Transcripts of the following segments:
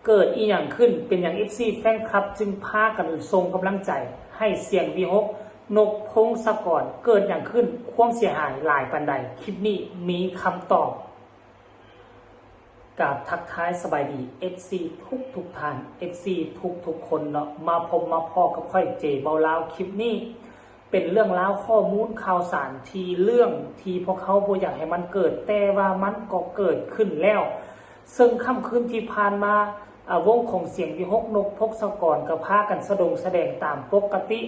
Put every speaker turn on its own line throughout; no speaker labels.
เกิดอีหยังขึ้นเป็นอย่าง FC แฟนคลับจึงพากันส่งกำลังใจให้เสียงวีฮกนกพงศกรเกิดอย่างขึ้นความเสียหายหลายปันใดคลิปนี้มีคำตอบกับทักทายสบายดี FC ทุกท่าน FC ทุกคนเนาะมาพบมาพอกับค่อยเจเบาลาวคลิปนี้เป็นเรื่องราวข้อมูลข่าวสารทีเรื่องที่พวกเขาบ่อยากให้มันเกิดแต่ว่ามันก็เกิดขึ้นแล้วซึ่งค่ำคืนที่ผ่านมาวงของเสียงวิหกนกพงศกรกับพากันแสดงตามปกติ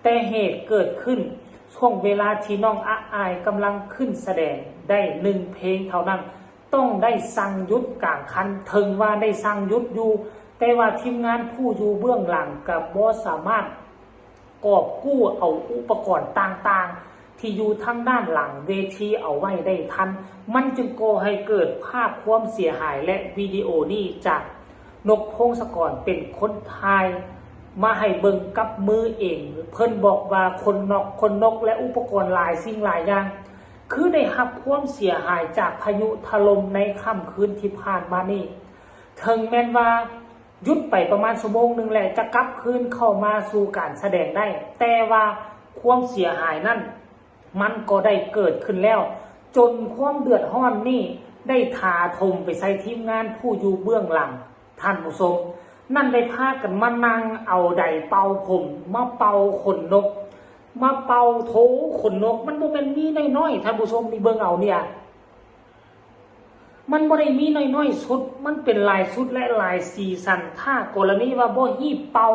แต่เหตุเกิดขึ้นช่วงเวลาที่น้องอาอายกำลังขึ้นแสดงได้1เพลงเท่านั้นต้องได้สั่งยุดกลางคันถึงว่าได้สั่งยุดอยู่แต่ว่าทีมงานผู้อยู่เบื้องหลังกับบ่สามารถกอบกู้เอาอุปกรณ์ต่างๆที่อยู่ทางด้านหลังเวทีเอาไว้ได้ทันมันจึงก่อให้เกิดภาพความเสียหายและวิดีโอนี้จากนกพงศกรเป็นคนถ่ายมาให้เบิ่งกับมือเองเพิ่นบอกว่าคนนกและอุปกรณ์หลายสิ่งหลายอย่างคือได้รับความเสียหายจากพายุถล่มในค่ำคืนที่ผ่านมานี่ถึงแม้นว่าหยุดไปประมาณชั่วโมงนึงแหละจะกลับคืนเข้ามาสู่การแสดงได้แต่ว่าความเสียหายนั้นมันก็ได้เกิดขึ้นแล้วจนความเดือดร้อนนี่ได้ถาโถมไปใส่ทีมงานผู้อยู่เบื้องหลังท่านผู้ชมนั่นได้พากันมานั่งเอาไดเป่าผมมาเป่าขนนกมาเป่าโถขนนกมันบ่แม่นมีน้อยๆท่านผู้ชมนี่เบิ่งเอาเนี่ยมันบ่ได้มีน้อยๆชุดมันเป็นหลายชุดและหลายสีสันถ้ากรณีว่าบ่ฮีบเป่า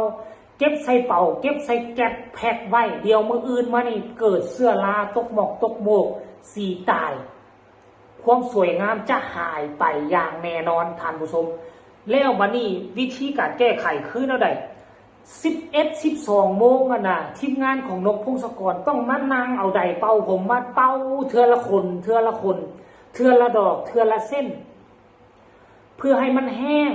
เก็บใส่เป่าเก็บใส่แก๊สแพ็คไว้เดี๋ยวมื้ออื่นมานี่เกิดเสื้อราตกหมอกตกโมกสีตายความสวยงามจะหายไปอย่างแน่นอนท่านผู้ชมแล้วบัดนี้วิธีการแก้ไขคือแนวใด11-12 โมงน่ะทีมงานของนกพงศกรต้องมานั่งเอาไดเป่าผมมาเป่าเทื่อละคนเทื่อละดอกเทื่อละเส้นเพื่อให้มันแห้ง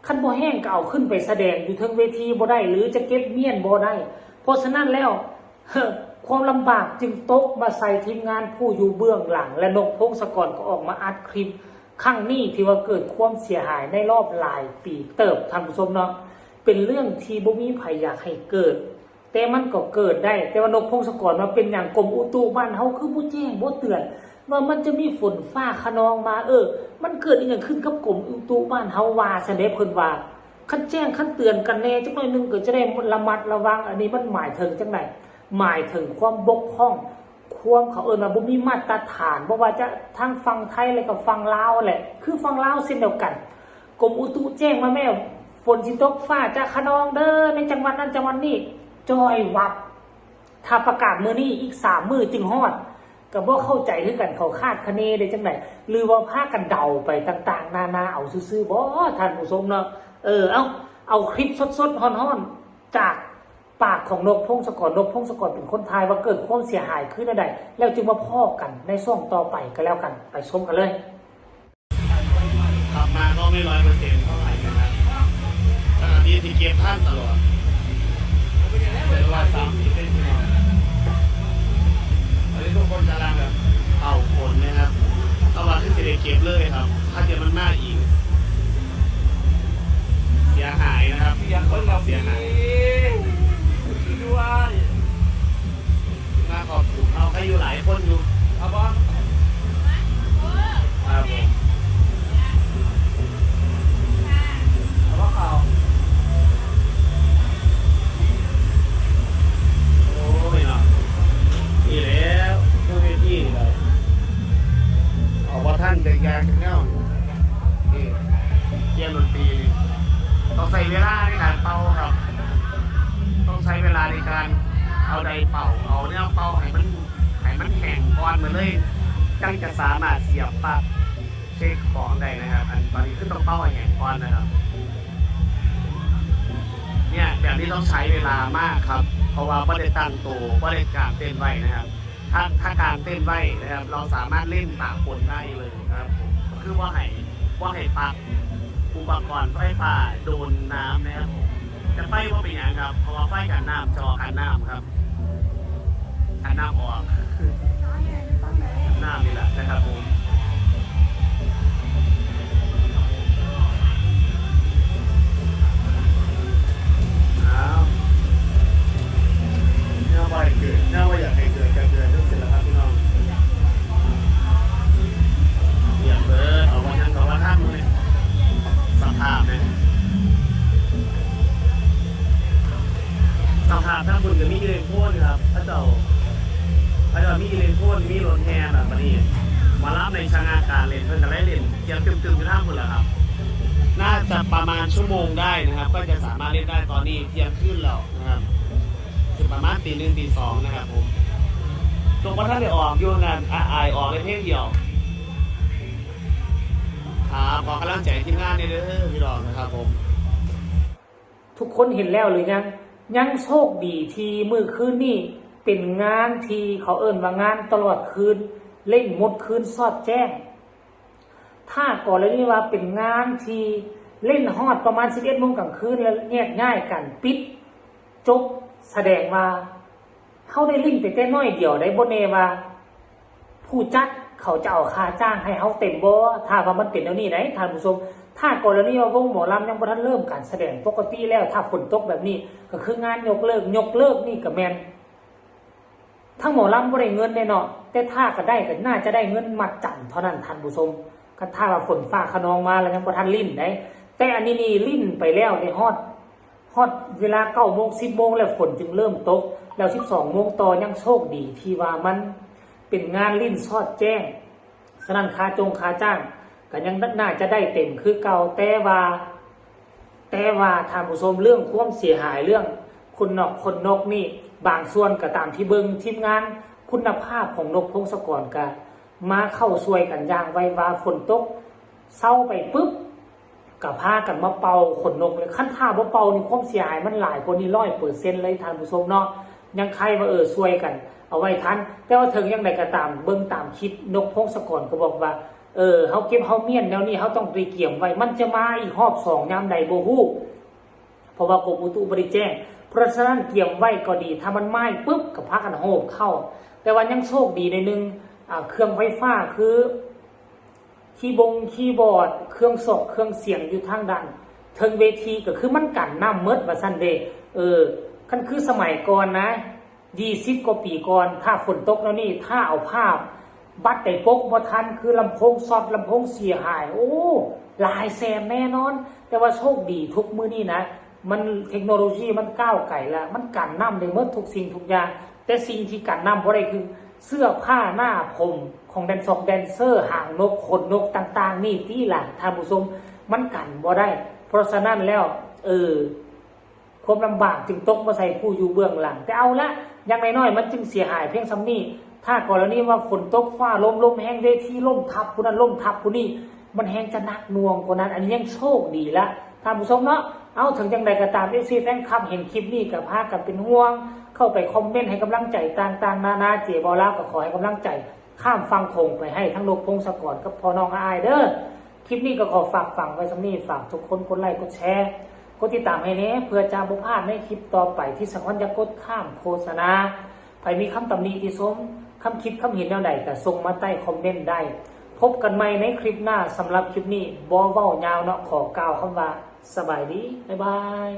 คันบ่แห้งก็เอาขึ้นไปแสดงอยู่เทิงเวทีบ่ได้หรือจะเก็บเมียนบ่ได้เพราะฉะนั้นแล้วความลำบากจึงตกมาใส่ทีมงานผู้อยู่เบื้องหลังและนกพงศกรก็ออกมาอัดคลิปครั้งนี้ที่ว่าเกิดความเสียหายในรอบหลายปีเติบท่านผู้ชมเนาะเป็นเรื่องที่บ่มีใครอยากให้เกิดแต่มันก็เกิดได้แต่ว่านกพงศกรมาเป็นอย่างกรมอุตุบ้านเฮาคือบ่แจ้งบ่เตือนว่ามันจะมีฝนฟ้าคะนองมามันเกิดอีหยังขึ้นกับกรมอุตุบ้านเฮาว่าซะเด้เพิ่นว่าคันแจ้งคันเตือนกันแน่จักหน่อยนึงก็จะได้ระมัดระวังอันนี้มันหมายถึงจังได๋หมายถึงความบกพร่องความเขาว่าบ่มีมาตรฐานบ่ว่าจะทางฝั่งไทยและก็ฝั่งลาวแหละคือฝั่งลาวเช่นเดียวกันกรมอุตุแจ้งมาแม่ฝนสิตกฟ้าจะคะนองเด้อในจังหวัดนั้นจังหวัดนี้จ้อยวับถ้าประกาศมื้อนี้อีก3มื้อจึงฮอดก็บ่เข้าใจคือกันเขาคาดคะเนได้จังได๋หรือว่าพากันเดาไปต่างๆนานาเอาซื่อๆบ่ท่านผู้ชมเนาะเอาคลิปสดๆฮ้อนๆจากปากของนกพงศกรเป็นคนทายว่าเกิดความเสียหายขึ้นใดแล้วจึงมาพ้อกันในช่วงต่อไปก็แล้วกันไปชมกันเลย
กลับมาก็ไม่100%เท่าไหร่นะครับขณะที่เก็บท่านตลอดแต่ว่า30เป็นที่นอนอันนี้ทุกคนกำลังแบบเป่าฝนนะครับตลอดที่เก็บเลยครับถ้าเกิดมันมาอีกเสียหายนะครับคนเราเสียหายด้วยมาขอบคุณเอาใครอยู่หลายคนอยู่ครับผมครับผมเอาข่าวโอ้ยเนาะนี่แล้วผู้เวทีเลยเอาว่าท่านใจยากจังเนาะนี่เยี่ยมดนตรีต้องใช้เวลาในการเป่าครับต้องใช้เวลาในการเอาไดเป่าเอาเนี่ยเป่าให้มันแข็งก่อนมาเลยจังจะสามารถเสียบปลั๊กเช็คของได้นะครับตอนนี้ขึ้นต้องเป่าให้แข็งก่อนนะครับเนี่ยแบบนี้ต้องใช้เวลามากครับเพราะว่าไม่ได้ตั้งตัวไม่ได้กางเต้นไว้นะครับถ้ากางเต้นไว้นะครับเราสามารถเล่นตากฝนได้เลยนะครับคือว่าให้ปลั๊กอุปกรณ์ไฟฟ้าโดนน้ำนะครับจะไฟว่าเป็นอย่างครับเพราะว่าไฟกันน้ำจอกันน้ำครับกันน้ำออกน้ำนี่แหละนะครับผม าพนะสภาพถ้าคุณกับมีเลนโค่นครับพระเจ้ามีเลนโค่นมีรถแห่แบบนี้มารับในชางาการเลนเพื่อนจะได้เลนเตรียมตึมๆอยู่ท่าคุณแล้วครับน่าจะประมาณชั่วโมงได้นะครับ ก็จะสามารถเล่นได้ตอนนี้เที่ยงคืนแล้วนะครับถึงประมาณตี 1 ตี 2นะครับผมตรงว่าท่านได้ออกอยู่งานอายออกในเพลงเดียวครับขอกำลังใจทีมงานนี่เด้อพี่รองนะครับผม
ทุกคนเห็นแล้วหรือยังโชคดีที่มื้อคืนนี่เป็นงานที่เขาเอิ้นว่างานตลอดคืนเล่นหมดคืนสอดแจ้งถ้าก่อนเลยนี่ว่าเป็นงานที่เล่นฮอดประมาณ 11 โมงกลางคืนแล้วแยกง่ายกันปิดจบแสดงว่าเขาได้ลิ้นไปแต่น้อยเดียวได้บ่แน่ว่าผู้จัดเขาจะเอาค่าจ้างให้เขาเต็มบ่ถ้าว่ามันเป็นแนวนี้ได้ท่านผู้ชมถ้ากรณีว่าวงหมอลำยังบ่ทันเริ่มการแสดงปกติแล้วถ้าฝนตกแบบนี้ก็คืองานยกเลิกนี่ก็แม่นทั้งหมอลำบ่ได้เงินแน่เนาะแต่ถ้าก็ได้ก็น่าจะได้เงินมัดจำเท่านั้นท่านผู้ชมก็ถ้าว่าฝนฟ้าคะนองมาแล้วยังบ่ทันลิ้นได้แต่อันนี้นี่ลิ้นไปแล้วในฮอดเวลา 9 โมง 10 โมงแล้วฝนจึงเริ่มตกแล้ว 12 โมงต่อยังโชคดีที่ว่ามันเป็นงานลิ้นสอดแจ้งฉะนั้นค่าจ้างก็ยังน่าจะได้เต็มคือเก่าแต่ว่าท่านผู้ชมเรื่องความเสียหายเรื่องคนนกนี่บางส่วนก็ตามที่เบิ่งทีมงานคุณภาพของนกพงศกรก็มาเข้าช่วยกันอย่างไวว่าฝนตกเศร้าไปปุ๊บก็พากันมาเป่าขนนกเลยขั้นท่าบ่เป่านี่ความเสียหายมันหลายกว่านี้ 100% เลยท่านผู้ชมเนาะยังใครว่าช่วยกันเอาไว้ทันแต่ว่าถึงยังไดก็ตามเบิ่งตามคลิปนกพงศกรก็บอกว่าเฮาเก็บเฮาเมียนแล้วนี่เฮาต้องรีเกี่ยมไว้มันจะมาอีกรอบ2ยามใดบ่ฮู้เพราะว่ากรมอุตุบ่ได้แจ้งเพราะฉะนั้นเกี่ยมไว้ก็ดีถ้ามันไหม้ปุ๊บก็พากันโหบเข้าแต่ว่ายังโชคดีในนึงเครื่องไฟฟ้าคือคีย์บอร์ดเครื่องสอกเครื่องเสียงอยู่ทางด้านเทิงเวทีก็คือมันกันน้ำเมิดว่าซั่นเด้คันคือสมัยก่อนนะ20 กว่าปีก่อนถ้าฝนตกแล้วนี่ถ้าเอาภาพบัดได้ปกบ่ทันคือลำโพงซอดลำโพงเสียหายโอ้หลายแสนแน่นอนแต่ว่าโชคดีทุกมื้อนี้นะมันเทคโนโลยีมันก้าวไกลแล้วมันกันน้ำได้หมดทุกสิ่งทุกอย่างแต่สิ่งที่กันน้ำบ่ได้คือเสื้อผ้าหน้าผมของแดนเซอร์หางนกขนนกต่างๆนี่ที่หลังท่านผู้ชมมันกันบ่ได้เพราะฉะนั้นแล้วความลำบากจึงตกมาใส่ผู้อยู่เบื้องหลังแต่เอาละอย่างน้อยๆมันจึงเสียหายเพียงซ้ำนี้ถ้ากรณีว่าฝนตกฟ้าลมแห้งเวทีล่มทับผู้นั้นล่มทับผู้นี้มันแห้งจะหนักหน่วงกว่านั้นอันนี้ยังโชคดีละท่านผู้ชมเนาะเอาถึงจังใดก็ตาม FC แฟนคลับเห็นคลิปนี้ก็พากันเป็นห่วงเข้าไปคอมเมนต์ให้กำลังใจต่างๆนานาเจบอลาก็ขอให้กำลังใจข้ามฟังคงไปให้ทั้งนกพงศกรกับพ่อน้องอายเด้อคลิปนี้ก็ขอฝากฝังไว้ซ้ำนี้ฝากทุกคนกดไลค์กดแชร์กดติดตามให้แน่เพื่อจะบ่พลาดในคลิปต่อไปที่สังวรอย่ากดข้ามโฆษณาใครมีคำตำหนิติชมคำคิดคำเห็นแนวใดก็ส่งมาใต้คอมเมนต์ได้พบกันใหม่ในคลิปหน้าสำหรับคลิปนี้บ่เว้ายาวเนาะขอกล่าวคำว่าสบายดีบ๊ายบาย